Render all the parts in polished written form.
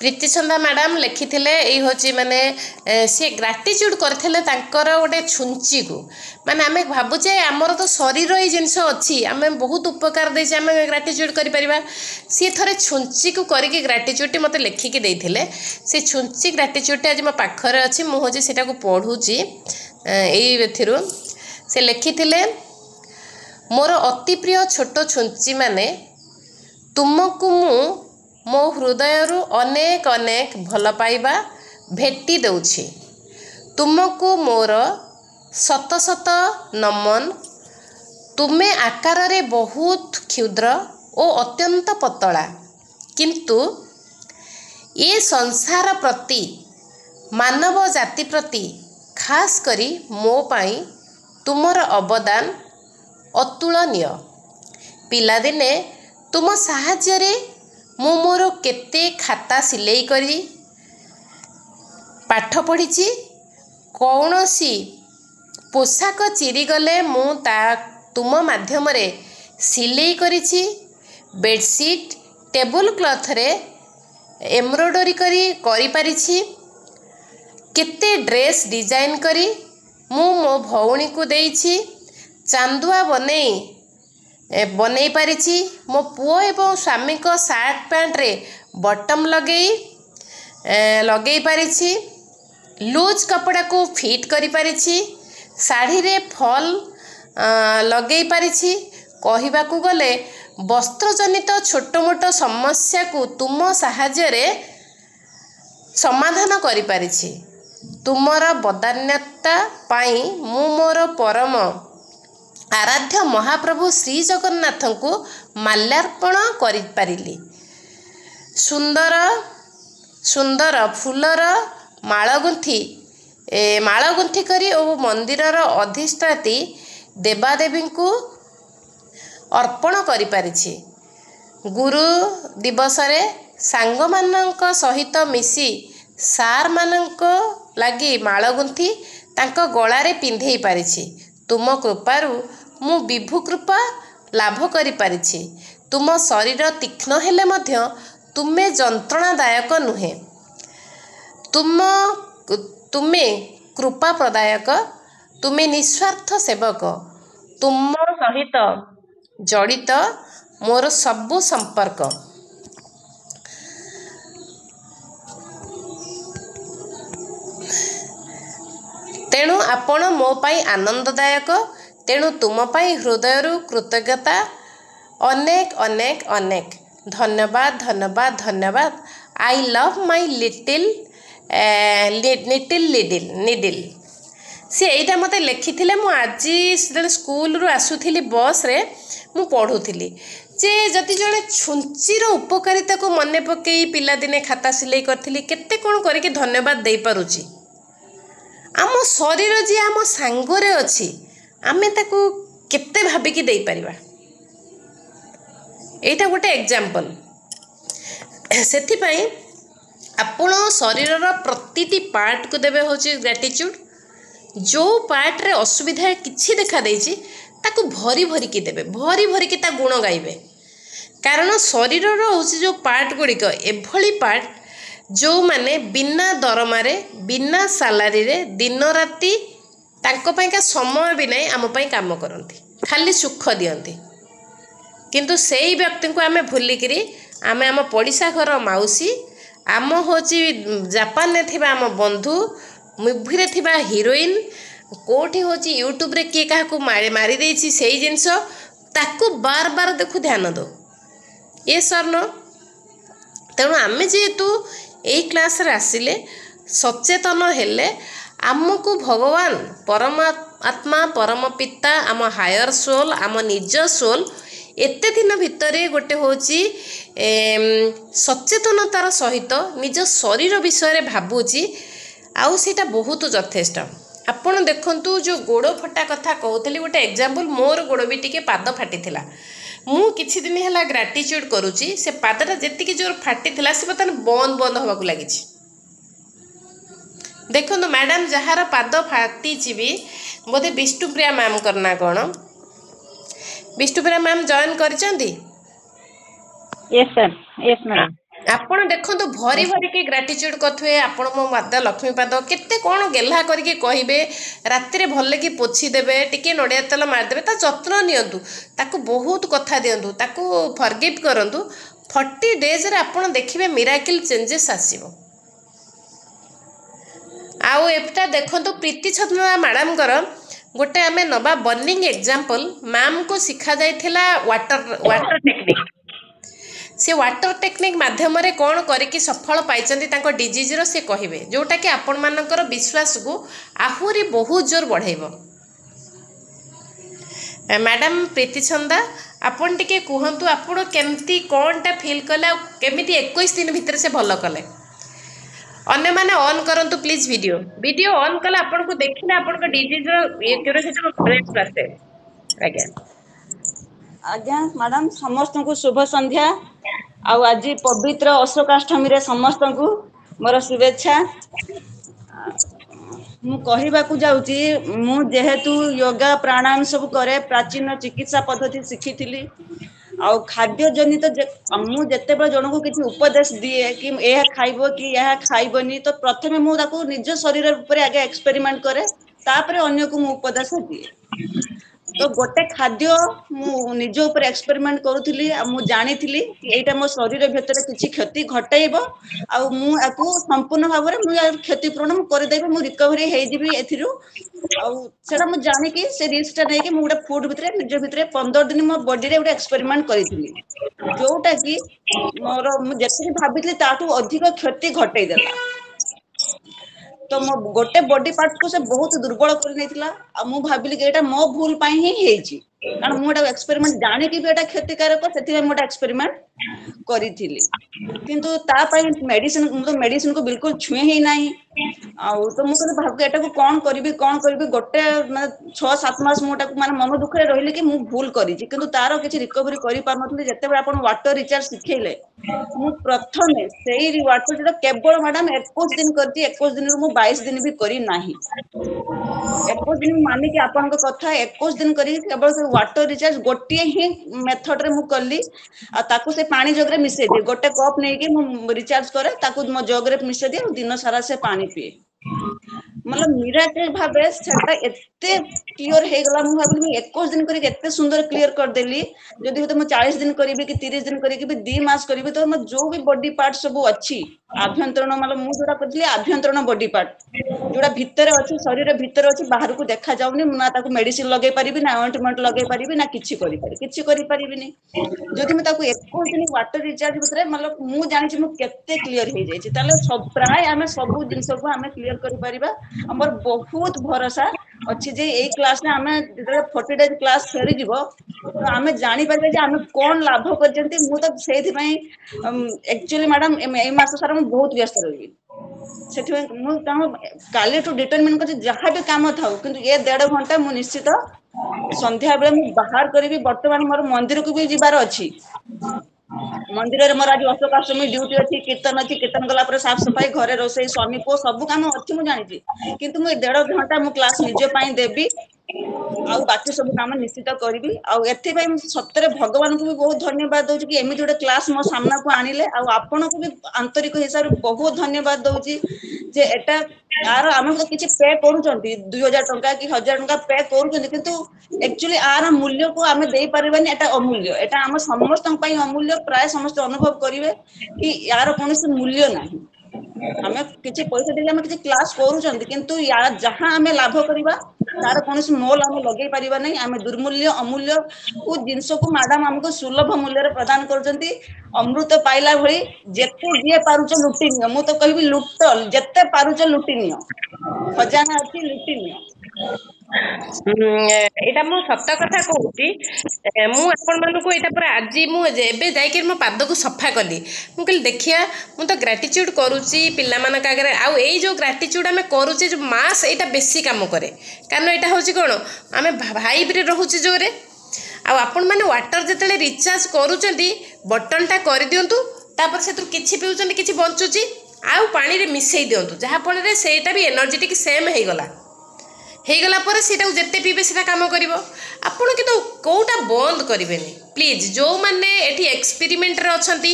प्रीति सन्धा madam लिखिथिले एई होची माने से ग्रेटिट्यूड करथिले तांकर गोटे छुंची को माने आमे भाबुचे हमर तो शरीर ही जिंस अछि आमे बहुत उपकार देछे आमे ग्रेटिट्यूड करि परिबा सी थरे छुंची को करिके ग्रेटिट्यूड मते लिखिके देथिले से छुंची ग्रेटिट्यूड आज मो पाखरे अछि मु होची सेटा को पढुची एई वेथिरु से लिखिथिले मोर अति प्रिय छोट छुंची माने तुमको मु मो हृदय अनेक अनेक भल पाइबा भेटी देउछि तुमको मोर शत शत नमन तुमे आकार रे बहुत क्षुद्र ओ अत्यंत पतला किंतु ये संसार प्रति मानव जाति प्रति खास करी मो पाई तुमर अवदान अतुलनीय पिलादिने तुम साहाଯ୍ୟ रे मु मोर केते खाता सिलेई करी पाठ पढ़ी कौनसी पोशाक चिरी गले मु ता तुम माध्यम रे सिलेई करिछि बेडशीट टेबल क्लॉथ रे एम्ब्रॉयडरी करी परिछि केते ड्रेस डिजाइन करी मु मो भौणी को देइछि चांदुआ बनै पारिछि मो पुओ एवं स्वामी को सार्ट पैंट रे बटम लगे पारिछि लूज कपड़ा को फिट करि पारिछि साड़ी रे फॉल लगे पारिछि कहिबा को गले वस्त्र जनित छोट मोट समस्या को तुम साहाଯ୍ୟ रे समाधान करि पारिछि तुमर बदान्यता पाई मु मोर परम आराध्य महाप्रभु श्री जगन्नाथ को माल्यार्पण करि पारिली सुंदर सुंदर फूलर माळ गुंथी करी ओ मंदिरर अधिष्ठात्री देवादेवी को अर्पण करि पारिछि गुरु दिवस रे सांग मानक सहित मिसी सार मानक लागी माळ गुंथी तांको गळा रे पिंधेई पारिछि तुम कृपारु मु विभु कृपा लाभ करि पारिछि तुम शरीर तीक्ष्ण हेले मध्य तुमे जंत्रणादायक नुहे तुमे कृपा प्रदायक तुमे निस्वार्थ सेवक तुम सहित जड़ित मोर सबु संपर्क तेणु आपण मो पाई आनंददायक तेणु तुम पाई हृदय कृतज्ञता अनेक अनेक अनेक धन्यवाद धन्यवाद धन्यवाद I love my little needle सी एटा मते लिखिथिले मु आज स्कूल रु आसुथिली बस रे मु पढुथिली जे जति जणे छुंचीर उपकारिता को मने पकेई पिला दिने खाता सिलाई करथिली केते कोन करिके धन्यवाद देई पारुची आम शरीर जी आम सांगरे अच्छी आमे ताकू केते भाबिकी देई परिबा एटा गोटे एग्जांपल सेथि पई आपण शरीर प्रतिटी पार्ट को देबे होची ग्रेटिट्यूड जो पार्ट रे असुविधा किछि देखा देइछि ताकू भरी भरी की देबे भरी भरी की ता गुण गाइबे कारण शरीर रो होची जो पार्ट गुडिक एभली पार्ट जो माने बिना दरमारे बिना सालारी रे दिन राति तांको पाइका समय भी नहीं आम पाई काम करती खाली सुख दियंती किंतु सेही व्यक्ति को आमे भूलिकी आमे आम पड़िशा घर माउसी आम होची जापान ने थिबा आम बंधु मुवी रे थिबा हीरोइन कोठी होची यूट्यूब रे किए काहा को मारी देछि सेही जिंस ताकू बार बार देखु ध्यान दो ये सरनो तेणु आमे जेहेतु एई क्लास रे आसिले सचेतन हेले आमको भगवान परमात्मा परम पिता आम हायर सोल आम निज सोल एते दिन भितरे गोटे होची सचेतनतार सहित निज शरीर विषय भाबुची आउ सेटा बहुत यथेष्ट आपण देखंतु जो गोड़ फटा कथा कहतली गोटे एग्जांपल मोर गोड़ भी टिके पाद फाटिथिला मु किछि दिन हला ग्रेटिट्यूड करूची से पादटा जेतिकी जोर फाटिथिला से बतन बंद होबा को लागिछि देखो मैडम जहार पाद फाटी भी बोधे विष्णुप्रिया मैम करना कौन विष्णुप्रिया मैम जॉइन कर यस सर यस मैडम ଆପଣ ଦେଖନ୍ତୁ ଭରି ଭରିକି ଗ୍ରାଟିଚ୍ୟୁଡ୍ କରୁଥିବେ ଆପଣ ମୋ ମାତା ଲକ୍ଷ୍ମୀପାଦ କେତେ କ'ଣ ଗେହ୍ଲା କରିକି କହିବେ ରାତିରେ ଭଲକି ପୋଛି ଦେବେ ଟିକେ ନଡ଼ିଆ ତେଲ ମାରିଦେବେ ତା ଯତ୍ନ ନିଅନ୍ତୁ ତାକୁ ବହୁତ କଥା ଦିଅନ୍ତୁ ତାକୁ ଫରଗିଭ୍ କରନ୍ତୁ 40 ଡେଜ୍ରେ ଆପଣ ଦେଖିବେ ମିରାକିଲ୍ ଚେଞ୍ଜେସ୍ ଆସିବ। ଆଉ ଏଟା ଦେଖନ୍ତୁ ପ୍ରୀତି ଛନ୍ଦା ମ୍ୟାଡ଼ାମଙ୍କର ଗୋଟେ ଆମେ ନବା ବର୍ଣ୍ଣିଂ ଏକ୍ଜାମ୍ପଲ୍ ମ୍ୟାମ୍କୁ ଶିଖାଯାଇଥିଲା ୱାଟର ଟେକ୍ନିକ୍ से वाटर टेक्निक माध्यम कौन करके सफल पाई डिजीजर से कहे जोटा कि आपण मानकर विश्वास को आहुरी बहुत जोर बढ़ेब। मैडम प्रीति छंदा आपन टिके कहतु आपण केमती कौनटा फिल कले केमी 21 दिन भितर से भल कले अन्य माने ऑन करंतु प्लीज वीडियो ऑन कले आपन को देखिले आपन को डिजीजर ये क्यूरियोसिटी आसे। आज्ञा आज्ञा मैडम समस्त को शुभ संध्या आज पवित्र अशोकाष्टमी रे समस्त को मोर शुभेच्छा। मु कहबा को जाउची मु जेहेतु योगा प्राणायाम सब करे प्राचीन चिकित्सा पद्धति शिखी थिली आ खाद्य जनित मु जेते बेले जन को किछि उपदेश दिए कि यह खाइबो कि यह खाइबनी तो प्रथमे मु ताको निज शरीर ऊपर आगे एक्सपेरिमेंट करे तापर अन्य को मु उपदेश दिए। तो गोटे खाद्य मु निज ऊपर एक्सपेरिमेंट करूथली मु जानी थी कि एटा मो शरीर भीतर किछि क्षति घटाइबो आ मु आकु संपूर्ण भाव में मु क्षति पूर्ण मु कर देबे मु रिकवरी हे जिवि एथिरु आ सेटा मु जानि कि से रिस्क टा नै कि मु गोटे फूड भीतर निज भीतर 15 दिन मो बॉडी रे गोटे एक्सपेरिमेंट करिथली जोटा कि मोर मु जेति भाबिथली ताटू अधिक क्षति घटाई देला। तो मो गोटे बॉडी पार्ट को से बहुत दुर्बल कर नेथिला आ मु भाबिली कि एटा मो भूल पाई ही हेची कारण मु एटा एक्सपेरिमेंट जाने कि एटा क्षतिकारक सेति मु एटा एक्सपेरिमेंट करिथिली किंतु ता पई मेडिसिन मु तो मेडिसिन को बिल्कुल छुए ही नाही आ तो मु कहले भाब एटा को कोन करबी गोटे माने 6-7 मास मु एटा को माने मन दुख रे रहिली कि मु भूल करिछि किंतु तारो किछि रिकवरी करि पार नथली जते बेला आपण वाटर रिचार्ज सिखेले मु प्रथमे सेही वाटर जेटा केवल मैडम 21 दिन करती 21 दिन मु 22 दिन भी करी नाही 21 दिन माने कि आपन को कथा 21 दिन करी केवल से वाटर रिचार्ज गोटे ही मेथड रे मु करली आ ताकू से पानी जग रे मिसे दे गोटे कप नै कि मु रिचार्ज करे ताकू मो जग रे मिसे दे दिन सारा से पानी पिए मतलब मिराकल भाबे सेटा एते क्लियर हे गला मु भाबली 21 दिन करी एते सुंदर क्लियर कर देली जदी होते मु 40 दिन करीबी कि 30 दिन करी कि 2 मास करीबी तो म जो भी बॉडी पार्ट सब अछि आभ्यंतरण मतलब मु जोडा करथली आभ्यंतरण बॉडी पार्ट जोडा भीतर अछि शरीर भीतर अछि बाहर को देखा जाउनी ना ताको मेडिसिन लगे परिबी ना ऑइंटमेंट लगे परिबी ना किछि करि परिबिनी जदी म ताको 21 दिन वाटर रिचार्ज भीतर मतलब मु जानि छि मु केते क्लियर हे जाय छि ताले सब प्राय हमें सब जिंस को हमें क्लियर करि परिबा हमर बहुत भरोसा अछि जे एई क्लास में हमें जेते 40 डेज क्लास फेरी जीवो तो हमें जानि परबे जे हमें कोन लाभ करजंती मु तो सेहि पई एक्चुअली मैडम ए मास सारा मु बहुत व्यस्त रही सेठि मु ताम काले टू डिटरमिन कर जहाँ भी काम थाउ किंतु ये 1.5 घंटा मु निश्चित संध्या बेले मु बाहर करी वर्तमान मोर मंदिर को भी जिबार अछि मंदिर रे मोर आज अशोकाष्टमी ड्यूटी अछि कीर्तन गला पर साफ सफाई घरे रोसई स्वामी को सब काम अछि मु जानि छी किंतु मु 1.5 घंटा मु क्लास निजे पई देबी आ बाकी सब काम निश्चित करी आ एथि पई सत्य भगवान को भी बहुत धन्यवाद दउची कि एमि जोटे क्लास मो सामना को आनिले आ आपन को भी आंतरिक हिसाब रे बहुत धन्यवाद दउची जे एटा यार आमे तो किछि पे करूचंती 2000 टंका कि 1000 टंका पे करूचंती किंतु एक्चुअली आर मूल्य को आमे देई परबेनी एटा अमूल्य एटा हम समस्त पई अमूल्य प्राय समस्त अनुभव करिवे कि यार कोनोसी मूल्य नाही हमें किछि पैसा देले हमें किछि क्लास करूचंती किंतु यार जहां हमें लाभ करबा तार कोनोसी मोल हम लगे परिबा नहीं हमें दुर्मूल्य अमूल्य को जिंस को मैडम हमको सुलभ मूल्य रे प्रदान करचंती अमृत पाइला भली जेते जे पारुच लुटी नियो मु तो कहबी लुटल जेते पारुच लुटी नियो खजाना अछि लुटी नियो। एटा मु सत्य कथा कहूची मु आपण मानको एटा पर आज मु एबे जाई के मो पाद को सफा कली मु कहली देखिया मु तो ग्रेटिट्यूड करूची पिल्ला मानक आगे आ एई जो ग्रेटिट्यूड हमें करूची जो मास एटा बेसी काम करे कारण एटा होची कोन आमे भाइब रे रहूची जोरे आ आपण माने वाटर जतले रिचार्ज करूचंती बटन टा कर दियंतु तापर सेतु किछि पिउचंती किछि बंचुची आउ पानी रे मिसई दियंतु जहा फल रे सेटा भी एनर्जेटिक सेम हे गला पर सेटा जेते पीबे सेटा काम करिवो आपण किंतु कोटा बंद करिवेनी प्लीज जो माने एठी एक्सपेरिमेंट रे अछंती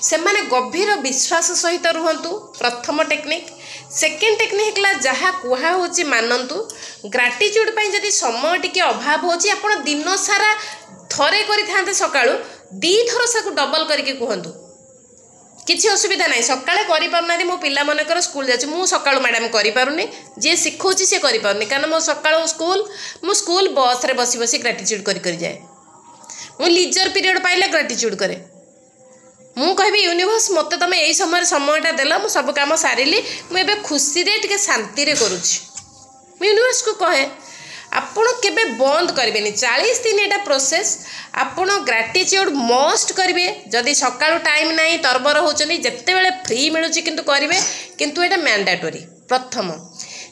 ସେମାନେ गभीर विश्वास सहित रुहंतु प्रथम टेक्निक। सेकेंड टेक्निक है जहाँ कुहा होची मानंतु। ग्राटिट्यूड पई जदि समय टिके अभाव होची आपण दिन सारा थरे करि थांते सकाळू दी थर साकु डबल करके कहंतु किसी असुविधा ना सकाଳେ କରିପାରୁନାହାନ୍ତି ମୋ ପିଲାମାନଙ୍କର ସ୍କୁଲ ଯାଉଛି ମୁଁ ସକାଳୁ ମ୍ୟାଡ଼ାମ୍ କରିପାରୁନି ଯିଏ ଶିଖଉଛି ସେ କରିପାରୁନି କାରଣ ମୋ ସକାଳୁ ମୁଁ ସ୍କୁଲ ବସ୍ରେ ବସି ବସି ଗ୍ରାଟିଚ୍ୟୁଡ୍ କରି ଯାଏ ମୁଁ ଲିଜର ପିରିୟଡ଼ ପାଇଲେ ଗ୍ରାଟିଚ୍ୟୁଡ୍ କରେ ମୁଁ କହିବି ୟୁନିଭର୍ସ ମୋତେ ତୁମେ ଏଇ ସମୟରେ ସମୟଟା ଦେଲ ମୁଁ ସବୁ କାମ ସାରିଲି ମୁଁ ଏବେ ଖୁସିରେ ଟିକେ ଶାନ୍ତିରେ କରୁଛି ମୁଁ ୟୁନିଭର୍ସକୁ କହେ ଆପଣ କେବେ ବନ୍ଦ କରିବେନି 40 दिन एटा प्रोसेस आपण ग्राटिट्यूड मस्ट करेंगे जदि सकाळू टाइम नहीं तरबर होचनी जेते बेले फ्री मिलुची किंतु करेंगे किंतु एटा मैंडेटरी प्रथम।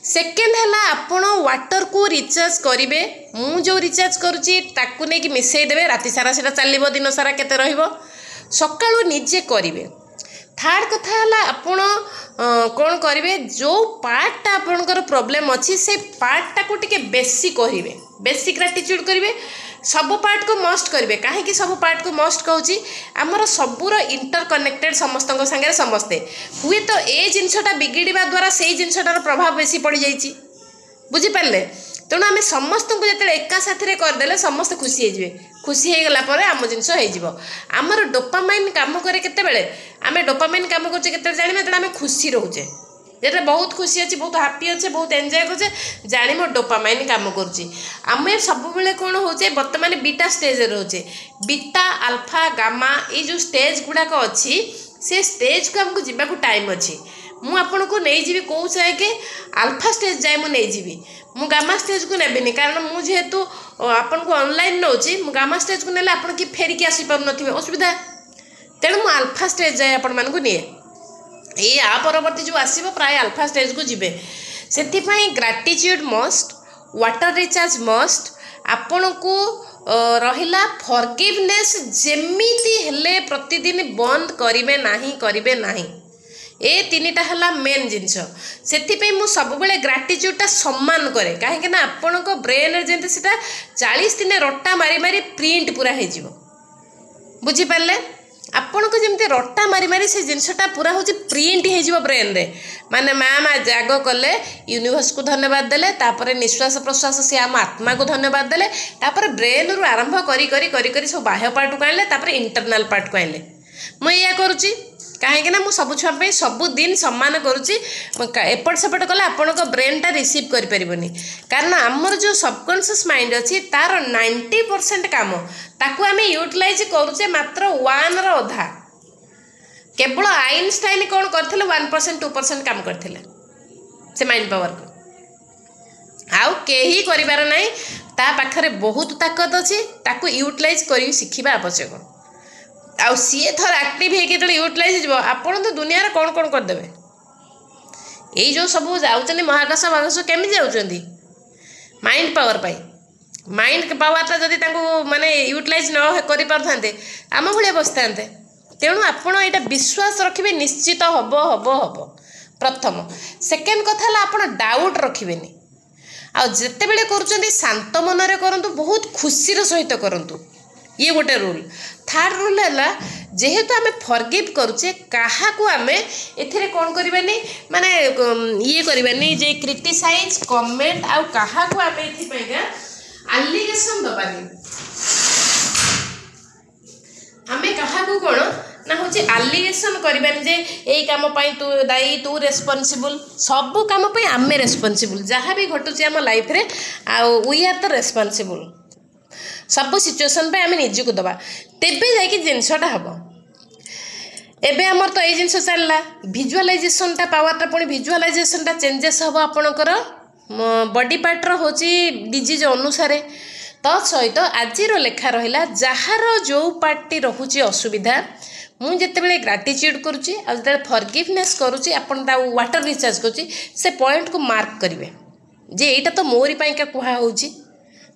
सेकेंड है आपण वाटर को रिचार्ज करेंगे मु जो रिचार्ज करुच्ची ताकू नहीं कि मिसई देवे राति सारा सेटा चलिबो दिन सारा केते रहिबो सकाळू निजे करेंगे। थर्ड कथा है आपण कौन करेंगे जो पार्टा आपणकर प्रोब्लेम अच्छी से पार्टा को टिके बेसी करेंगे बेसी ग्राटिट्यूड करेंगे सब पार्ट को मस्ट करेंगे कहीं सब पार्ट को मस्ट कहूँ आमर सबूर इंटरकनेक्टेड समस्त सागे समस्ते हुए तो ए जिनसटा बिगिड़ा द्वारा से जिनसटार प्रभाव बेसी पड़ जाइए बुझीपारे तेणु आम समस्त को जो एका साथी करदे समस्त खुशी खुशी हो गला आम जिनस होमर डोपामाइन काम करे केतेबेले आम डोपामाइन काम करते केते जाना जो आम खुशी रोचे जेटा बहुत खुशी अच्छी बहुत हापी अच्छे बहुत एंजॉय करे जानी मो डोपामाइन काम करुच्ची आम सब कौन होचे बर्तमान बीटा स्टेज रोचे बीटा अल्फा गामा ये जो स्टेज गुड़ाक अच्छी से स्टेज को आमको जावाक टाइम अच्छी मु आपन को नहीं जीवी कौ चाहे कि अल्फा स्टेज जाए मु नहीं जीवी मु गामा स्टेज को नेबिनी कारण मु जेहेतु आपन को ऑनलाइन नौची मु गामा स्टेज को नेले आपन की फेरिकी आसी पारु नथिबे असुविधा तेणु मु अल्फा स्टेज जाए आपन मान को निए ये आ परवर्ती जो आसीबो प्राय अल्फा स्टेज को जीवे सेथिपाई ग्राटिट्यूड मस्ट वाटर रिचार्ज मस्ट आपन को रहिला फॉरगिवनेस जेमिति हेले प्रतिदिन बंद करिवे नाही ए तीनटा है मेन जिनस से मुझे सब ग्राटिट्यूडटा सम्मान करे कहीं आपण ब्रेन जमी से 40 दिन रट्टा मारी मारी प्रिंट पूरा हो बुझीपारे आपण को जमी रट्टा मारी मारी से जिनसटा पूरा हूँ प्रिंट हो ब्रेन रे माने मैम जाग कले यूनिवर्स को धन्यवाद देले तापर निश्वास प्रश्वास से आम आत्मा को धन्यवाद देले तापर ब्रेन रु आरंभ करी करी करी करी सब बाह्य पार्ट को आनले तापर इंटरनल पार्ट को आनले मुझे या करुच्ची कहीं ना सब छुआ सबुदिन सम्मान करुच्ची एपट सेपट कले आपण ब्रेनटा रिसीव करें कारण आमर जो सबकनसीयस माइंड अच्छी तार 90% काम ताकू आम यूटिलाइज करुचे मात्र 1 अधा केवल आइनस्टाइन कौन करते 1% 2% काम करते से माइंड पावर को आउ कहीं कर ना ता पाखरे बहुत ताकत अच्छी ताकू यूटिलाइज कर शिखा आवश्यक आउ सी थर एक्टिव हो यूटिलाइज हो आपड़ तो दुनिया कौन कौन करदे यही जो सब जाऊँ महाकाश महाकाश केमी जाऊँच माइंड पावर पाई माइंड पावरटा जदि माने यूटिलाइज न कर पारे आम भाया बसता तेणु आपड़ यहाँ विश्वास रखिए निश्चित हम हम हम प्रथम। सेकेंड कथा आप डाउट रखिए आते बड़े कर शांत मनरे करूँ बहुत खुशी सहित करूँ ये गोटे रूल। थर्ड रूल है जेहेतु आम फॉरगिव करुचे क्या आम ए कौन करवानी माने ये करवानी जे क्रिटिसाइज कमेंट आउ क्या आम एपाइका आलिगेशन दबानी आम क्या कौन ना हूँ आलिगेशन करवानी जे यही कम तू दायी तू रेस्पॉन्सिबल सब कम आम रेस्पॉन्सिबल जहाँ भी घटुचे आम लाइफ रे वी आर द रेस्पॉन्सिबल सब सिचुएशन पे आम निजी को दबा तेबे जाकि जिनसटा हम एबे आमर तो ये जिनस चलला विजुअलाइजेशनटा पावरटा पुणी विजुअलाइजेशनटा चेंजेस हम आपणकर बॉडी पार्टर होची डिजीज अनुसार तहित आज लेखा रहा जार जो पार्टी रोचे असुविधा मुझे जितेबाला ग्राटिट्यूड करुच्ची आते फॉरगिवनेस करुच्ची आपन वाटर रिचार्ज करुच्ची से पॉइंट को मार्क करेंगे जे यहाँ तो मोरी पाइका कुहा होची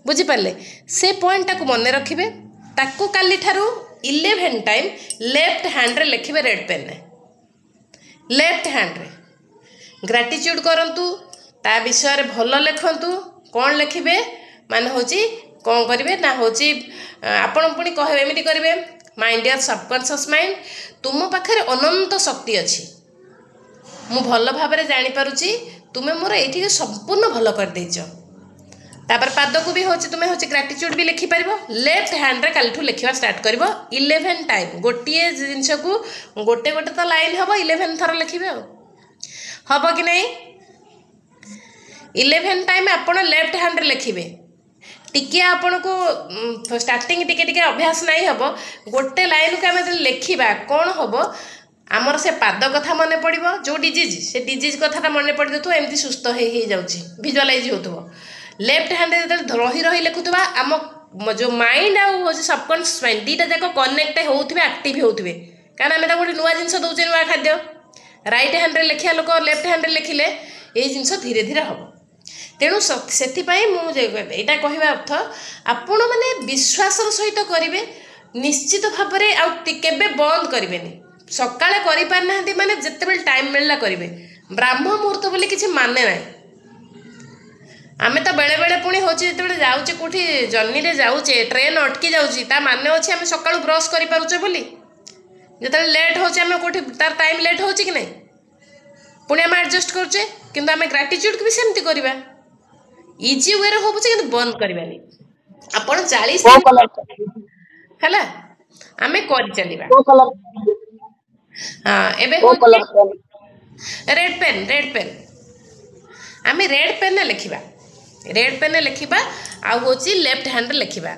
बुझीपारे से पॉइंटा को मन रखिए ताकू काली ठारू 11 टाइम लेफ्ट हैंड रे लिखिबे रेड पेन रे लेफ्ट हैंड रे ग्राटिट्यूड करंतु ता विषय भल लिखंतु कौन लिखिबे मान होची कौन करिवे ना होची आपण पुणी कहबे एमिति करिवे माय डियर सबकॉन्शियस माइंड तुम पाखे अनंत शक्ति अच्छी मु भल भाव जानी पारुची तुम्हें मोर ये संपूर्ण भल कर देच तापर पाद को भी होची तुम्हें होची ग्रेटिट्यूड भी लिखि पारिबो लेफ्ट हैंड रे कालठू लिखिबा स्टार्ट करिवो 11 टाइम गोटिए जिंस को गोटे गोटे तो लाइन हबो 11 थर लिखिबे हबो कि नहीं 11 टाइम आपण लेफ्ट हैंड रे लिखिबे टिके आपण को स्टार्टिंग टिके टिके अभ्यास नहीं हबो गोटे लाइन को आम लिखिबा कौन हबो आमर से पाद कथा मन पड़ो जो डिजीज से डिजीज कथा मन पड़ जाऊ एमती सुस्थ हो जाऊँगी भिजुआलाइज हो लेफ्ट हैंड जो रही रही लिखुवा आम जो माइंड आउ सबकॉन्शियस माइंड दीटा जाक कनेक्ट होते आक्टिव होते कारण आम गोटे नुआ जिन दौचे नुआ खाद्य राइट हैंड लिखा लोक लेफ्ट हैंड लिखिले ये जिन धीरे धीरे हम तेणु से यहाँ कहवा अर्थ आपण मैंने विश्वास सहित करेंगे निश्चित भाव में बंद करेंगे सकाଳେ କରିପାରିନାହାନ୍ତି ମାନେ ଯେତେବେଳେ ଟାଇମ୍ ମିଳିଲା କରିବେ ବ୍ରାହ୍ମ ମୁହୂର୍ତ୍ତ ବୋଲି କିଛି ମାନେ ନାହିଁ ଆମେ ତ ବେଳେ ବେଳେ ପୁଣି ହେଉଛି ଯେତେବେଳେ ଯାଉଛେ କେଉଁଠି ଜର୍ଣ୍ଣିରେ ଯାଉଛେ ଟ୍ରେନ୍ ଅଟକି ଯାଉଛି ତା ମାନେ ଅଛି ଆମେ ସକାଳୁ ବ୍ରସ୍ କରିପାରୁଛେ ବୋଲି ଯେତେବେଳେ ଲେଟ୍ ହେଉଛି ଆମେ କେଉଁଠି ତାର ଟାଇମ୍ ଲେଟ୍ ହେଉଛି କି ନାହିଁ ପୁଣି ଆମେ ଆଡ଼ଜଷ୍ଟ କରୁଛେ କିନ୍ତୁ ଆମେ ଗ୍ରାଟିଚ୍ୟୁଡ଼କୁ ବି ସେମିତି କରିବା ଇଜି ୱେରେ ହଉ ପଛେ କିନ୍ତୁ ବନ୍ଦ କରିବାନି ଆପଣ 40 ଦିନ ହେଲା ଆମେ କରି ଚାଲିବା हाँ एबे रेड पेन आम रेड पेन लिखा आउ होची लेफ्ट हैंड लिखा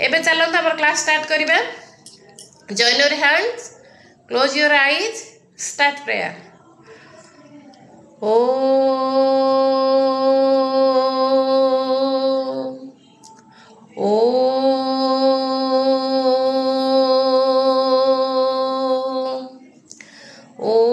एबे चलते आम क्लास स्टार्ट करिबा join your hands close your eyes start prayer ओ ओ